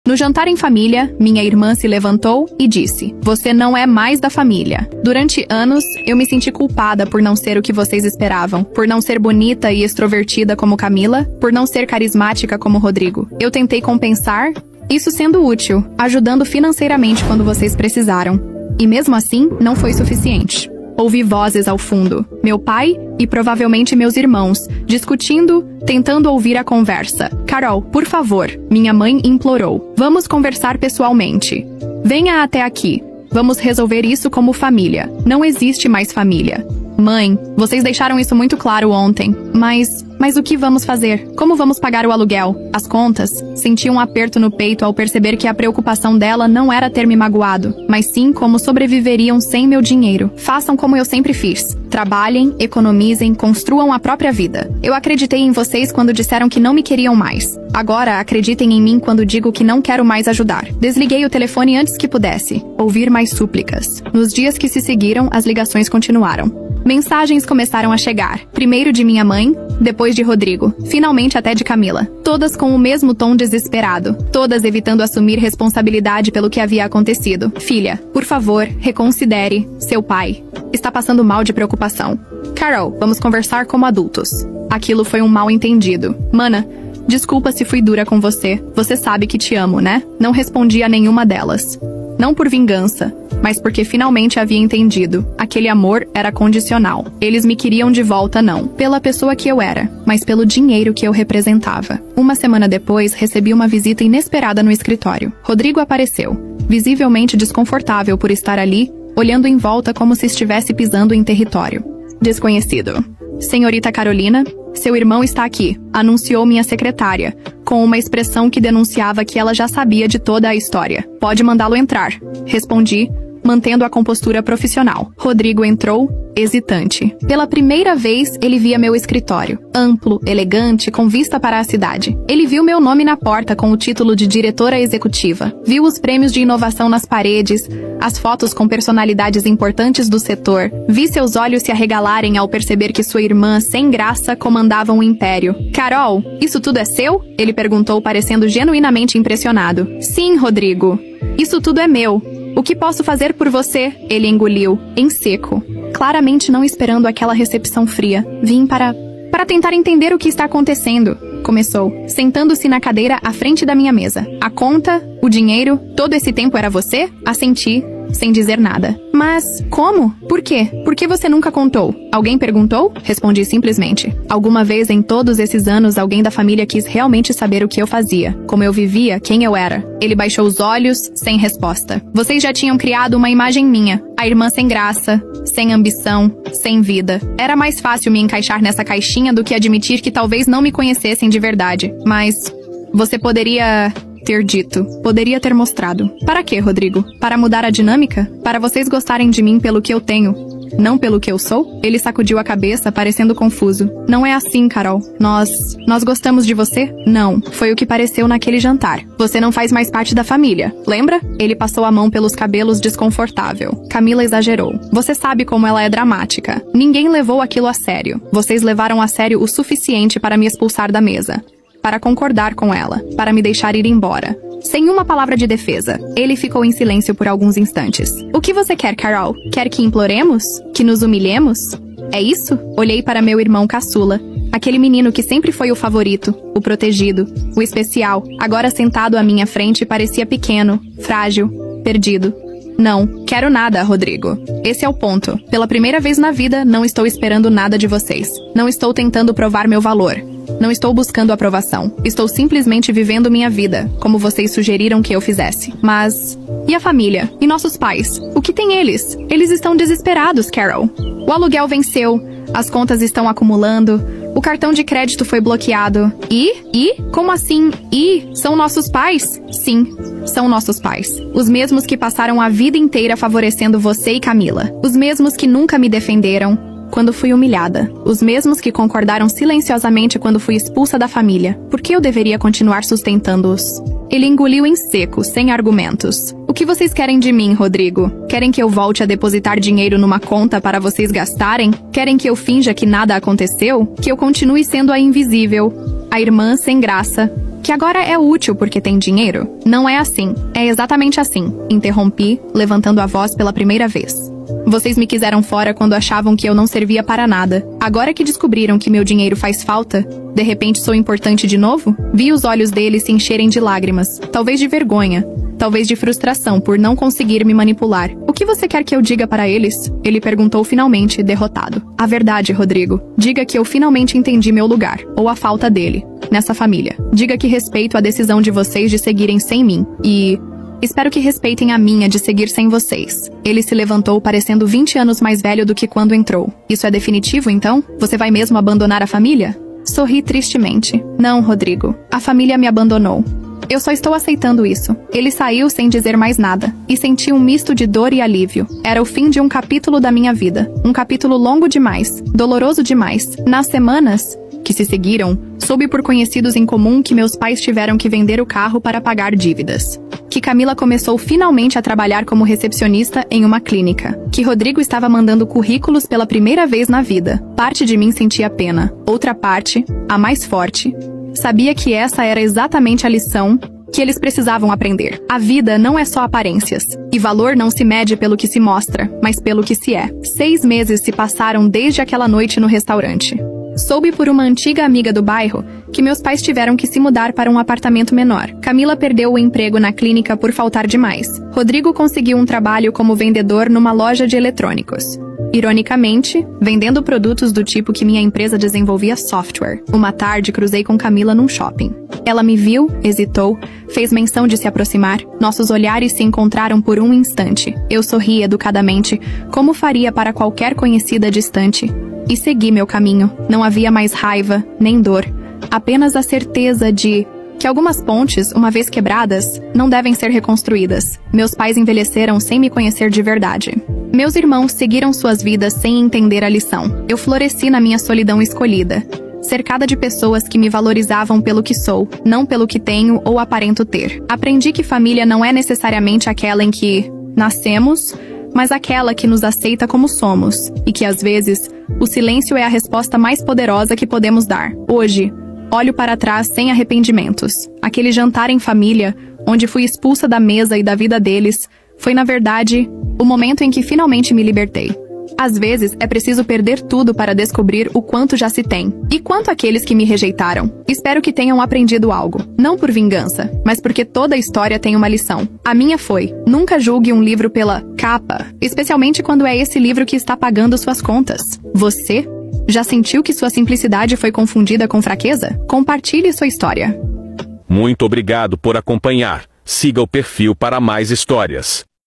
No jantar em família, minha irmã se levantou e disse: "Você não é mais da família." Durante anos, eu me senti culpada por não ser o que vocês esperavam, por não ser bonita e extrovertida como Camila, por não ser carismática como Rodrigo. Eu tentei compensar, isso sendo útil, ajudando financeiramente quando vocês precisaram. E mesmo assim, não foi suficiente. Ouvi vozes ao fundo, meu pai e provavelmente meus irmãos, discutindo, tentando ouvir a conversa. "Carol, por favor", minha mãe implorou. "Vamos conversar pessoalmente. Venha até aqui. Vamos resolver isso como família. Não existe mais família." "Mãe, vocês deixaram isso muito claro ontem. Mas o que vamos fazer? Como vamos pagar o aluguel? As contas?" Senti um aperto no peito ao perceber que a preocupação dela não era ter me magoado, mas sim como sobreviveriam sem meu dinheiro. "Façam como eu sempre fiz. Trabalhem, economizem, construam a própria vida. Eu acreditei em vocês quando disseram que não me queriam mais. Agora acreditem em mim quando digo que não quero mais ajudar." Desliguei o telefone antes que pudesse ouvir mais súplicas. Nos dias que se seguiram, as ligações continuaram. Mensagens começaram a chegar, primeiro de minha mãe, depois de Rodrigo, finalmente até de Camila. Todas com o mesmo tom desesperado, todas evitando assumir responsabilidade pelo que havia acontecido. "Filha, por favor, reconsidere. Seu pai está passando mal de preocupação. Carol, vamos conversar como adultos." Aquilo foi um mal-entendido. "Mana, desculpa se fui dura com você. Você sabe que te amo, né?" Não respondi a nenhuma delas. Não por vingança, mas porque finalmente havia entendido. Aquele amor era condicional. Eles me queriam de volta não pela pessoa que eu era, mas pelo dinheiro que eu representava. Uma semana depois, recebi uma visita inesperada no escritório. Rodrigo apareceu, visivelmente desconfortável por estar ali, olhando em volta como se estivesse pisando em território desconhecido. "Senhorita Carolina, seu irmão está aqui", anunciou minha secretária, com uma expressão que denunciava que ela já sabia de toda a história. "Pode mandá-lo entrar", respondi, mantendo a compostura profissional. Rodrigo entrou, hesitante. Pela primeira vez, ele via meu escritório. Amplo, elegante, com vista para a cidade. Ele viu meu nome na porta com o título de diretora executiva. Viu os prêmios de inovação nas paredes, as fotos com personalidades importantes do setor. Vi seus olhos se arregalarem ao perceber que sua irmã, sem graça, comandava um império. "Carol, isso tudo é seu?" ele perguntou, parecendo genuinamente impressionado. "Sim, Rodrigo. Isso tudo é meu. O que posso fazer por você?" Ele engoliu, em seco, claramente não esperando aquela recepção fria. "Vim para tentar entender o que está acontecendo", começou, sentando-se na cadeira à frente da minha mesa. "A conta, o dinheiro, todo esse tempo era você?" Assenti, sem dizer nada. "Mas como? Por quê? Por que você nunca contou?" "Alguém perguntou?" Respondi simplesmente. Alguma vez em todos esses anos, alguém da família quis realmente saber o que eu fazia, como eu vivia, quem eu era. Ele baixou os olhos, sem resposta. "Vocês já tinham criado uma imagem minha. A irmã sem graça, sem ambição, sem vida. Era mais fácil me encaixar nessa caixinha do que admitir que talvez não me conhecessem de verdade. Mas você poderia ter dito. Poderia ter mostrado." "Para quê, Rodrigo? Para mudar a dinâmica? Para vocês gostarem de mim pelo que eu tenho, não pelo que eu sou?" Ele sacudiu a cabeça, parecendo confuso. "Não é assim, Carol. Nós gostamos de você?" "Não. Foi o que pareceu naquele jantar. Você não faz mais parte da família. Lembra?" Ele passou a mão pelos cabelos, desconfortável. Camila exagerou. "Você sabe como ela é dramática. Ninguém levou aquilo a sério. Vocês levaram a sério o suficiente para me expulsar da mesa. Para concordar com ela, para me deixar ir embora." Sem uma palavra de defesa, ele ficou em silêncio por alguns instantes. "O que você quer, Carol? Quer que imploremos? Que nos humilhemos? É isso?" Olhei para meu irmão caçula, aquele menino que sempre foi o favorito, o protegido, o especial, agora sentado à minha frente parecia pequeno, frágil, perdido. "Não, quero nada, Rodrigo. Esse é o ponto. Pela primeira vez na vida, não estou esperando nada de vocês. Não estou tentando provar meu valor. Não estou buscando aprovação. Estou simplesmente vivendo minha vida, como vocês sugeriram que eu fizesse. Mas... e a família? E nossos pais? O que tem eles? Eles estão desesperados, Carol. O aluguel venceu. As contas estão acumulando. O cartão de crédito foi bloqueado. E? Como assim? São nossos pais? Sim, são nossos pais. Os mesmos que passaram a vida inteira favorecendo você e Camila. Os mesmos que nunca me defenderam quando fui humilhada. Os mesmos que concordaram silenciosamente quando fui expulsa da família. Por que eu deveria continuar sustentando-os? Ele engoliu em seco, sem argumentos. O que vocês querem de mim, Rodrigo? Querem que eu volte a depositar dinheiro numa conta para vocês gastarem? Querem que eu finja que nada aconteceu? Que eu continue sendo a invisível, a irmã sem graça, Que agora é útil porque tem dinheiro? Não é assim. É exatamente assim. Interrompi, levantando a voz pela primeira vez. Vocês me quiseram fora quando achavam que eu não servia para nada. Agora que descobriram que meu dinheiro faz falta, de repente sou importante de novo? Vi os olhos dele se encherem de lágrimas, talvez de vergonha, talvez de frustração por não conseguir me manipular. O que você quer que eu diga para eles? Ele perguntou finalmente, derrotado. A verdade, Rodrigo. Diga que eu finalmente entendi meu lugar, ou a falta dele, nessa família. Diga que respeito a decisão de vocês de seguirem sem mim, e... espero que respeitem a minha de seguir sem vocês. Ele se levantou parecendo 20 anos mais velho do que quando entrou. Isso é definitivo, então? Você vai mesmo abandonar a família? Sorri tristemente. Não, Rodrigo. A família me abandonou. Eu só estou aceitando isso. Ele saiu sem dizer mais nada, e senti um misto de dor e alívio. Era o fim de um capítulo da minha vida. Um capítulo longo demais, doloroso demais. Nas semanas que se seguiram, soube por conhecidos em comum que meus pais tiveram que vender o carro para pagar dívidas. Que Camila começou finalmente a trabalhar como recepcionista em uma clínica. Que Rodrigo estava mandando currículos pela primeira vez na vida. Parte de mim sentia pena. Outra parte, a mais forte, sabia que essa era exatamente a lição que eles precisavam aprender. A vida não é só aparências. E valor não se mede pelo que se mostra, mas pelo que se é. 6 meses se passaram desde aquela noite no restaurante. Soube por uma antiga amiga do bairro que meus pais tiveram que se mudar para um apartamento menor. Camila perdeu o emprego na clínica por faltar demais. Rodrigo conseguiu um trabalho como vendedor numa loja de eletrônicos. Ironicamente, vendendo produtos do tipo que minha empresa desenvolvia software. Uma tarde cruzei com Camila num shopping. Ela me viu, hesitou, fez menção de se aproximar. Nossos olhares se encontraram por um instante. Eu sorri educadamente, como faria para qualquer conhecida distante. E segui meu caminho. Não havia mais raiva, nem dor. Apenas a certeza de que algumas pontes, uma vez quebradas, não devem ser reconstruídas. Meus pais envelheceram sem me conhecer de verdade. Meus irmãos seguiram suas vidas sem entender a lição. Eu floresci na minha solidão escolhida, cercada de pessoas que me valorizavam pelo que sou, não pelo que tenho ou aparento ter. Aprendi que família não é necessariamente aquela em que nascemos, mas aquela que nos aceita como somos, e que às vezes o silêncio é a resposta mais poderosa que podemos dar. Hoje, olho para trás sem arrependimentos. Aquele jantar em família, onde fui expulsa da mesa e da vida deles, foi, na verdade, o momento em que finalmente me libertei. Às vezes, é preciso perder tudo para descobrir o quanto já se tem. E quanto àqueles que me rejeitaram? Espero que tenham aprendido algo. Não por vingança, mas porque toda história tem uma lição. A minha foi: nunca julgue um livro pela capa, especialmente quando é esse livro que está pagando suas contas. Você já sentiu que sua simplicidade foi confundida com fraqueza? Compartilhe sua história. Muito obrigado por acompanhar. Siga o perfil para mais histórias.